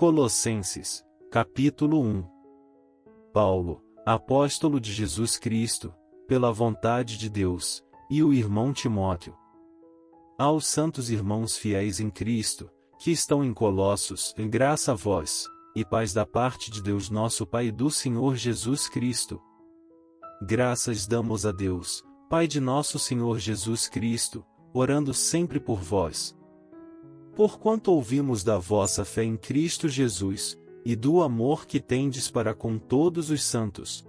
Colossenses, capítulo 1. Paulo, apóstolo de Jesus Cristo, pela vontade de Deus, e o irmão Timóteo. Aos santos irmãos fiéis em Cristo, que estão em Colossos, em graça a vós, e paz da parte de Deus nosso Pai e do Senhor Jesus Cristo. Graças damos a Deus, Pai de nosso Senhor Jesus Cristo, orando sempre por vós. Porquanto ouvimos da vossa fé em Cristo Jesus, e do amor que tendes para com todos os santos.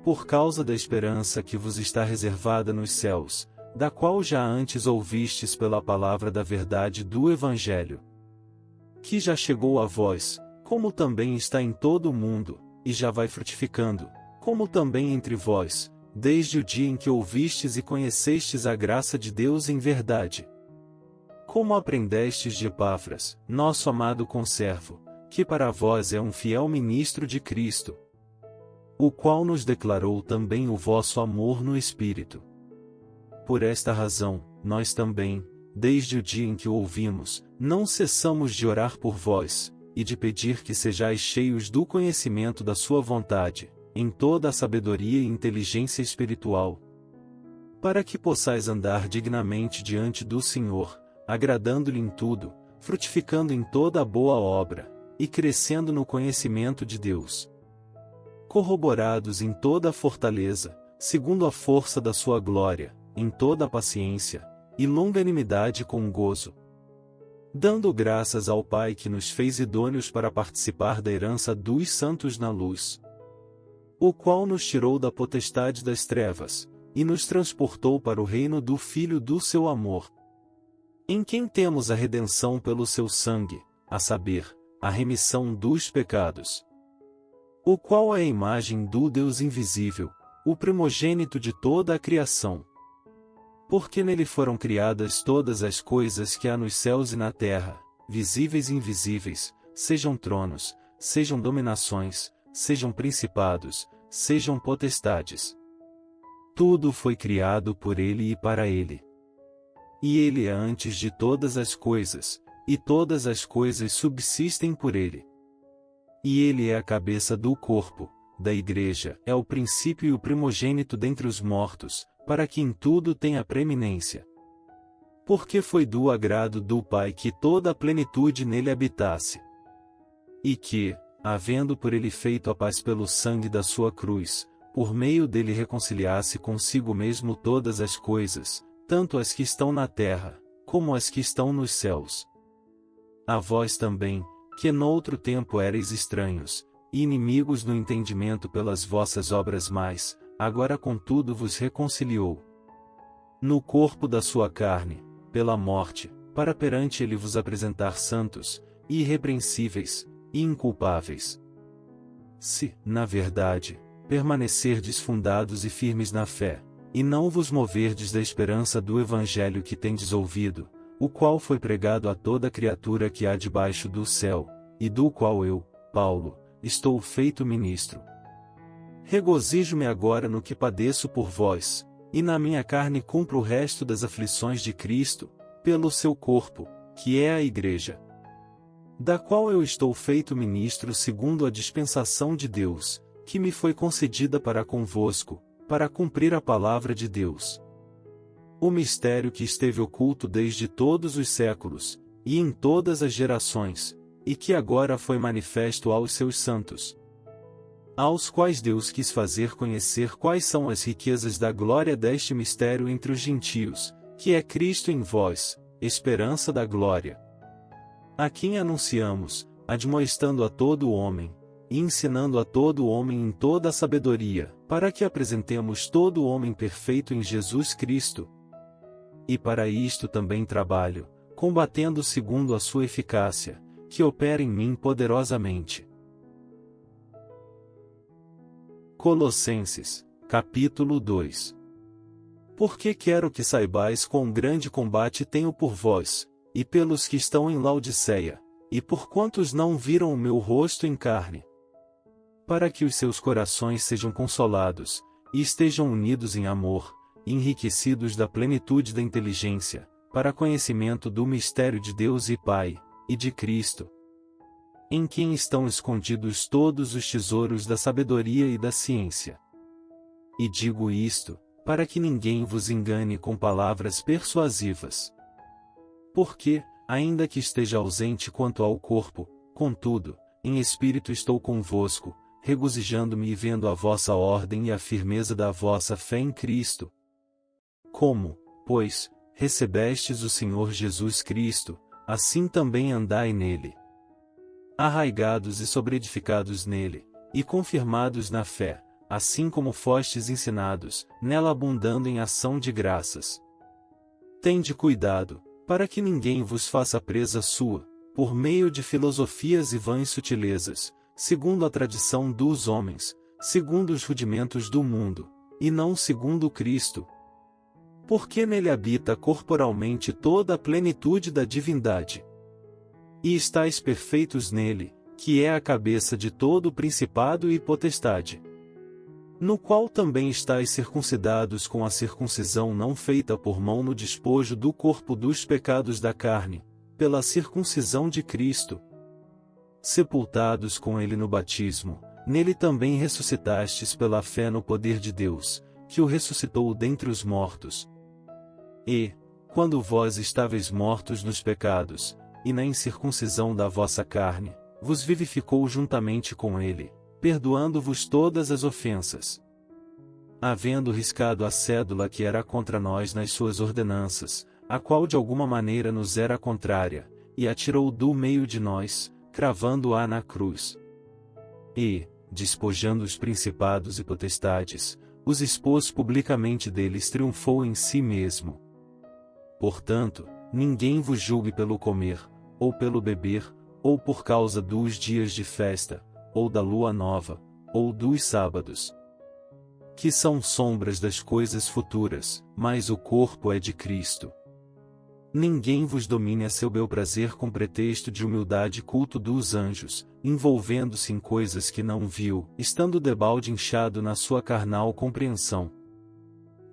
Por causa da esperança que vos está reservada nos céus, da qual já antes ouvistes pela palavra da verdade do Evangelho, que já chegou a vós, como também está em todo o mundo, e já vai frutificando, como também entre vós, desde o dia em que ouvistes e conhecestes a graça de Deus em verdade. Como aprendestes de Epáfras, nosso amado conservo, que para vós é um fiel ministro de Cristo, o qual nos declarou também o vosso amor no Espírito. Por esta razão, nós também, desde o dia em que o ouvimos, não cessamos de orar por vós, e de pedir que sejais cheios do conhecimento da sua vontade, em toda a sabedoria e inteligência espiritual, para que possais andar dignamente diante do Senhor, agradando-lhe em tudo, frutificando em toda a boa obra, e crescendo no conhecimento de Deus. Corroborados em toda a fortaleza, segundo a força da sua glória, em toda a paciência, e longanimidade com gozo. Dando graças ao Pai que nos fez idôneos para participar da herança dos santos na luz, o qual nos tirou da potestade das trevas, e nos transportou para o reino do Filho do seu amor, em quem temos a redenção pelo seu sangue, a saber, a remissão dos pecados, o qual é a imagem do Deus invisível, o primogênito de toda a criação. Porque nele foram criadas todas as coisas que há nos céus e na terra, visíveis e invisíveis, sejam tronos, sejam dominações, sejam principados, sejam potestades. Tudo foi criado por ele e para ele. E ele é antes de todas as coisas, e todas as coisas subsistem por ele. E ele é a cabeça do corpo, da igreja, é o princípio e o primogênito dentre os mortos, para que em tudo tenha preeminência. Porque foi do agrado do Pai que toda a plenitude nele habitasse. E que, havendo por ele feito a paz pelo sangue da sua cruz, por meio dele reconciliasse consigo mesmo todas as coisas, tanto as que estão na terra, como as que estão nos céus. A vós também, que noutro tempo erais estranhos, e inimigos no entendimento pelas vossas obras mais, agora contudo vos reconciliou no corpo da sua carne, pela morte, para perante ele vos apresentar santos, e irrepreensíveis, e inculpáveis. Se, na verdade, permanecerdes fundados e firmes na fé, e não vos moverdes da esperança do Evangelho que tendes ouvido, o qual foi pregado a toda criatura que há debaixo do céu, e do qual eu, Paulo, estou feito ministro. Regozijo-me agora no que padeço por vós, e na minha carne cumpro o resto das aflições de Cristo, pelo seu corpo, que é a Igreja, da qual eu estou feito ministro segundo a dispensação de Deus, que me foi concedida para convosco, para cumprir a palavra de Deus. O mistério que esteve oculto desde todos os séculos, e em todas as gerações, e que agora foi manifesto aos seus santos, aos quais Deus quis fazer conhecer quais são as riquezas da glória deste mistério entre os gentios, que é Cristo em vós, esperança da glória. A quem anunciamos, admoestando a todo o homem, e ensinando a todo o homem em toda a sabedoria, para que apresentemos todo o homem perfeito em Jesus Cristo. E para isto também trabalho, combatendo segundo a sua eficácia, que opera em mim poderosamente. Colossenses, capítulo 2. Porque quero que saibais quão grande combate tenho por vós, e pelos que estão em Laodiceia, e por quantos não viram o meu rosto em carne, para que os seus corações sejam consolados, e estejam unidos em amor, enriquecidos da plenitude da inteligência, para conhecimento do mistério de Deus e Pai, e de Cristo, em quem estão escondidos todos os tesouros da sabedoria e da ciência. E digo isto, para que ninguém vos engane com palavras persuasivas. Porque, ainda que esteja ausente quanto ao corpo, contudo, em espírito estou convosco, regozijando-me e vendo a vossa ordem e a firmeza da vossa fé em Cristo. Como, pois, recebestes o Senhor Jesus Cristo, assim também andai nele. Arraigados e sobreedificados nele, e confirmados na fé, assim como fostes ensinados, nela abundando em ação de graças. Tende cuidado, para que ninguém vos faça presa sua, por meio de filosofias e vãs sutilezas, segundo a tradição dos homens, segundo os rudimentos do mundo, e não segundo Cristo. Porque nele habita corporalmente toda a plenitude da divindade. E estáis perfeitos nele, que é a cabeça de todo o principado e potestade. No qual também estáis circuncidados com a circuncisão não feita por mão no despojo do corpo dos pecados da carne, pela circuncisão de Cristo. Sepultados com ele no batismo, nele também ressuscitastes pela fé no poder de Deus, que o ressuscitou dentre os mortos. E, quando vós estáveis mortos nos pecados, e na incircuncisão da vossa carne, vos vivificou juntamente com ele, perdoando-vos todas as ofensas. Havendo riscado a cédula que era contra nós nas suas ordenanças, a qual de alguma maneira nos era contrária, e a tirou do meio de nós, cravando-a na cruz. E, despojando os principados e potestades, os expôs publicamente deles, triunfou em si mesmo. Portanto, ninguém vos julgue pelo comer, ou pelo beber, ou por causa dos dias de festa, ou da lua nova, ou dos sábados, que são sombras das coisas futuras, mas o corpo é de Cristo. Ninguém vos domine a seu bel prazer com pretexto de humildade e culto dos anjos, envolvendo-se em coisas que não viu, estando debalde inchado na sua carnal compreensão.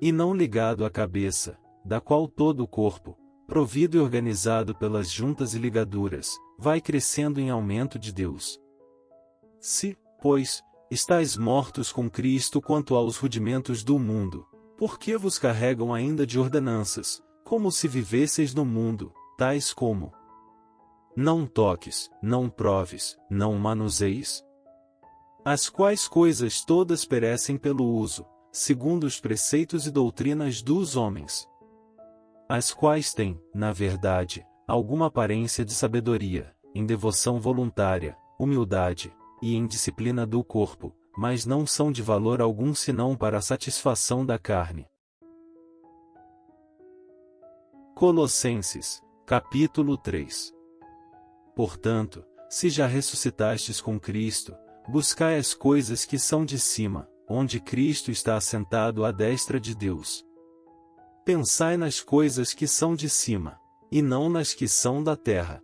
E não ligado à cabeça, da qual todo o corpo, provido e organizado pelas juntas e ligaduras, vai crescendo em aumento de Deus. Se, pois, estáis mortos com Cristo quanto aos rudimentos do mundo, por que vos carregam ainda de ordenanças, como se vivesseis no mundo, tais como: não toques, não proves, não manuseis? As quais coisas todas perecem pelo uso, segundo os preceitos e doutrinas dos homens. As quais têm, na verdade, alguma aparência de sabedoria, em devoção voluntária, humildade, e em disciplina do corpo, mas não são de valor algum senão para a satisfação da carne. Colossenses, capítulo 3. Portanto, se já ressuscitastes com Cristo, buscai as coisas que são de cima, onde Cristo está assentado à destra de Deus. Pensai nas coisas que são de cima, e não nas que são da terra.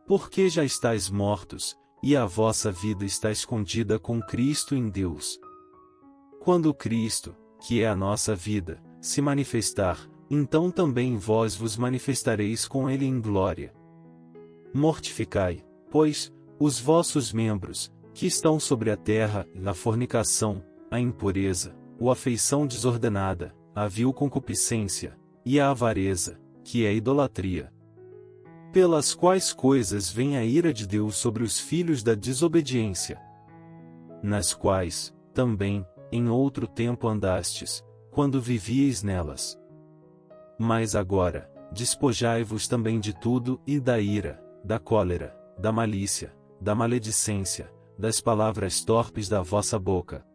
Porque já estáis mortos, e a vossa vida está escondida com Cristo em Deus. Quando Cristo, que é a nossa vida, se manifestar, então também vós vos manifestareis com ele em glória. Mortificai, pois, os vossos membros, que estão sobre a terra, a fornicação, a impureza, a afeição desordenada, a vil concupiscência, e a avareza, que é idolatria. Pelas quais coisas vem a ira de Deus sobre os filhos da desobediência. Nas quais, também, em outro tempo andastes, quando vivieis nelas. Mas agora, despojai-vos também de tudo e da ira, da cólera, da malícia, da maledicência, das palavras torpes da vossa boca.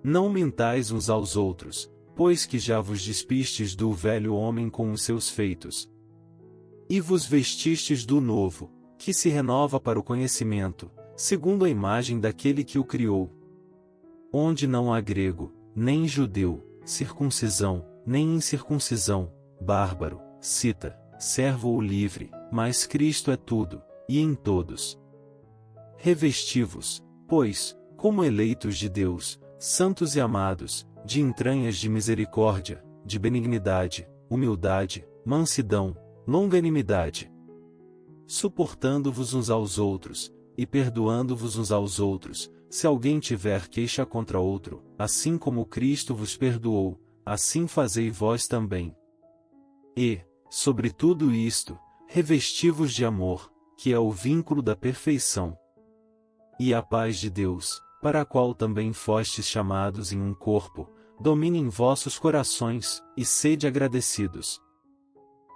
Não mentais uns aos outros, pois que já vos despistes do velho homem com os seus feitos. E vos vestistes do novo, que se renova para o conhecimento, segundo a imagem daquele que o criou. Onde não há grego, nem judeu, circuncisão, nem incircuncisão, bárbaro, cita, servo ou livre, mas Cristo é tudo, e em todos. Revesti-vos, pois, como eleitos de Deus, santos e amados, de entranhas de misericórdia, de benignidade, humildade, mansidão, longanimidade. Suportando-vos uns aos outros, e perdoando-vos uns aos outros, se alguém tiver queixa contra outro, assim como Cristo vos perdoou, assim fazei vós também. E, sobre tudo isto, revesti-vos de amor, que é o vínculo da perfeição. E a paz de Deus, para a qual também fostes chamados em um corpo, domine em vossos corações, e sede agradecidos.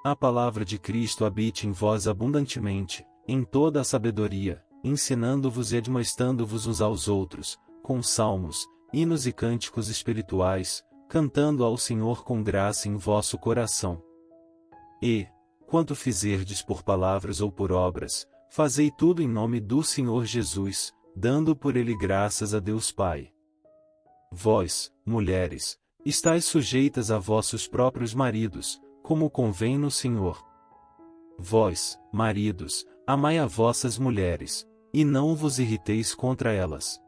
A palavra de Cristo habite em vós abundantemente, em toda a sabedoria, ensinando-vos e admoestando-vos uns aos outros, com salmos, hinos e cânticos espirituais, cantando ao Senhor com graça em vosso coração. E, quanto fizerdes por palavras ou por obras, fazei tudo em nome do Senhor Jesus, dando por ele graças a Deus Pai. Vós, mulheres, estáis sujeitas a vossos próprios maridos, como convém no Senhor. Vós, maridos, amai a vossas mulheres, e não vos irriteis contra elas.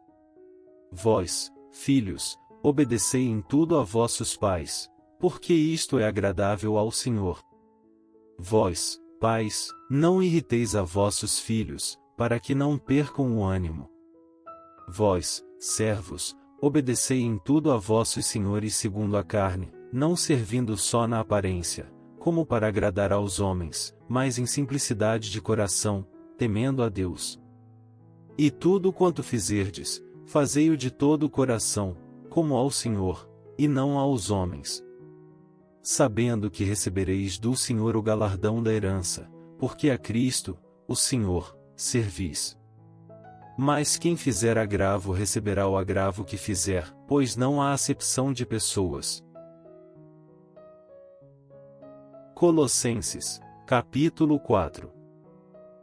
Vós, filhos, obedecei em tudo a vossos pais, porque isto é agradável ao Senhor. Vós, pais, não irriteis a vossos filhos, para que não percam o ânimo. Vós, servos, obedecei em tudo a vossos senhores segundo a carne, não servindo só na aparência, como para agradar aos homens, mas em simplicidade de coração, temendo a Deus. E tudo quanto fizerdes, fazei-o de todo o coração, como ao Senhor, e não aos homens. Sabendo que recebereis do Senhor o galardão da herança, porque a Cristo, o Senhor, servis. Mas quem fizer agravo receberá o agravo que fizer, pois não há acepção de pessoas. Colossenses, capítulo 4.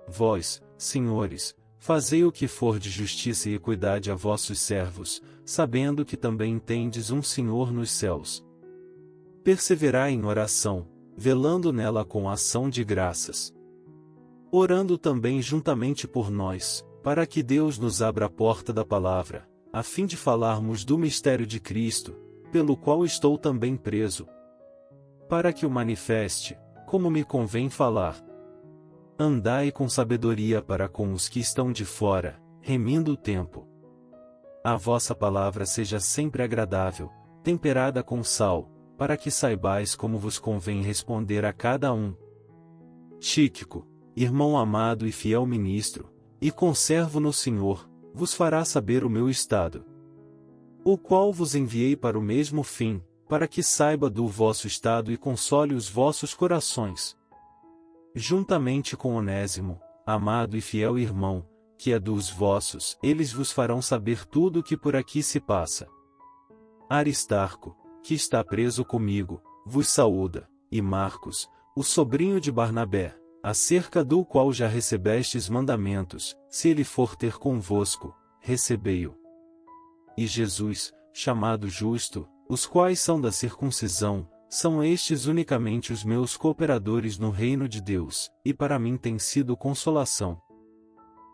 Vós, senhores, fazei o que for de justiça e equidade a vossos servos, sabendo que também tendes um Senhor nos céus. Perseverai em oração, velando nela com ação de graças. Orando também juntamente por nós, para que Deus nos abra a porta da palavra, a fim de falarmos do mistério de Cristo, pelo qual estou também preso. Para que o manifeste, como me convém falar. Andai com sabedoria para com os que estão de fora, remindo o tempo. A vossa palavra seja sempre agradável, temperada com sal, para que saibais como vos convém responder a cada um. Tíquico, irmão amado e fiel ministro, e conservo no Senhor, vos fará saber o meu estado. O qual vos enviei para o mesmo fim, para que saiba do vosso estado e console os vossos corações. Juntamente com Onésimo, amado e fiel irmão, que é dos vossos, eles vos farão saber tudo o que por aqui se passa. Aristarco, que está preso comigo, vos saúda, e Marcos, o sobrinho de Barnabé, acerca do qual já recebestes mandamentos, se ele for ter convosco, recebei-o. E Jesus, chamado Justo, os quais são da circuncisão, são estes unicamente os meus cooperadores no reino de Deus, e para mim tem sido consolação.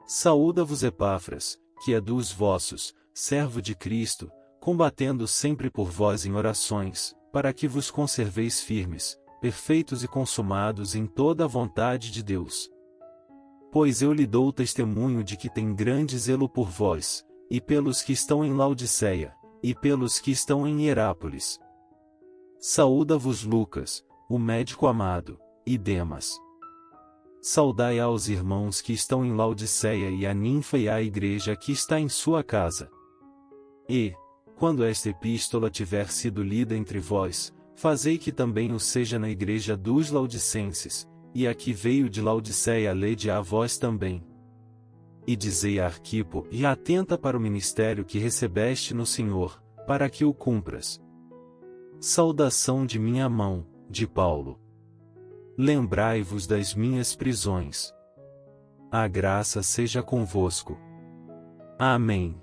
Saúda-vos Epáfras, que é dos vossos, servo de Cristo, combatendo sempre por vós em orações, para que vos conserveis firmes, perfeitos e consumados em toda a vontade de Deus. Pois eu lhe dou testemunho de que tem grande zelo por vós, e pelos que estão em Laodiceia, e pelos que estão em Hierápolis. Saúda-vos Lucas, o médico amado, e Demas. Saudai aos irmãos que estão em Laodiceia e a Ninfa e à igreja que está em sua casa. E, quando esta epístola tiver sido lida entre vós, fazei que também o seja na igreja dos Laodicenses, e a que veio de Laodiceia lede a vós também. E dizei a Arquipo e atenta para o ministério que recebeste no Senhor, para que o cumpras. Saudação de minha mão, de Paulo. Lembrai-vos das minhas prisões. A graça seja convosco. Amém.